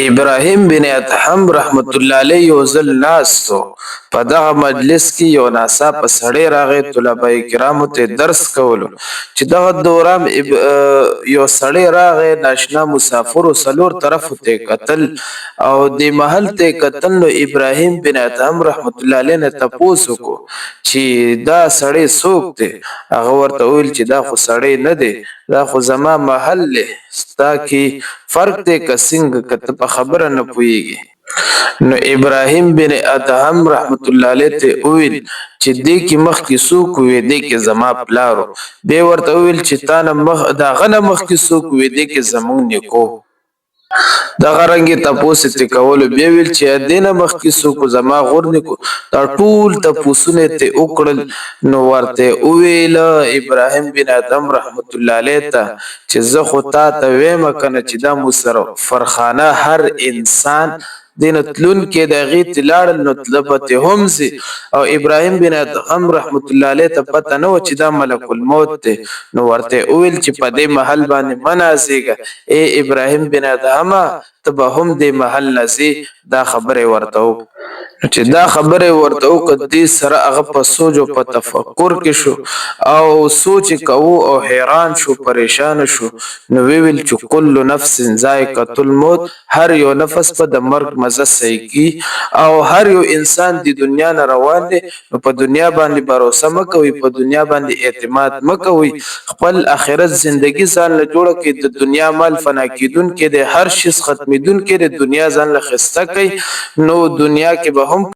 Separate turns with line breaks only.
ابراهیم بن ادهم رحمت الله علیه یو ځل ناستو په دغه مجلس کې یو ناڅاپه سړی راغی طلبه کرامو ته درس کولو چې دغه دوران یو سړی راغی ناشنا مسافر سلور طرف ته قتل او د محل ته قتل نو ابراهیم بن ادهم رحمت الله علیه نه تاسو کو چې دا سړی څوک دی هغه ورته ویل چې دا خو سړی نه دی دا خو زما محل له ستا کې فرق دی که څنګه که ته په خبره نه پوهېږي نو ابراهیم بن ادهم رحمت الله علیه ته وویل چې دې کې مخکې څوک وي دې کې زما پلارو بیا ورته وویل چې تا نه د هغه نه مخکې څوک وي دې کې زموږ نیکو دغه رنګې تپوس ترې کولو بیا ویل چې دې نه مخکې څوک زما غور نیکو دا ټول تپوسونه ترې وکړل نو ورته وویل ابراهیم بن ادهم رحمت الله علیه ته چې زه خو تا ته ویم کنه چې دا مسافرخانه هر انسان دین تلون کې د غیت لاړ نو تلبته هم زی او ابراهیم بن ادهم رحمت الله علیه ته پته نو چې دا ملک الموت دی نو ورته ویل چې په دې محل باندې منازيګه اے ابراهیم بن ادهم ته به هم دې محل نزي دا خبره ورته چې دا خبره ورته وکړي سره هغه په سوچ او په تفکر کې شو او سوچ کوو او حیران شو پریشان شو نو ویل چې کل نفس ذائقه الموت هر یو نفس په د مرګ مزه سېږي او هر یو انسان د دنیا نه روان دی نو په دنیا باندې باور مکوئ په دنیا باندې اعتماد مکوئ خپل اخرت زندگی ځان له جوړه کې د دنیا مال فنا کیدون کې د هر شي ختمېدون کې د دنیا ځان له خسته کوي نو دنیا کې به هم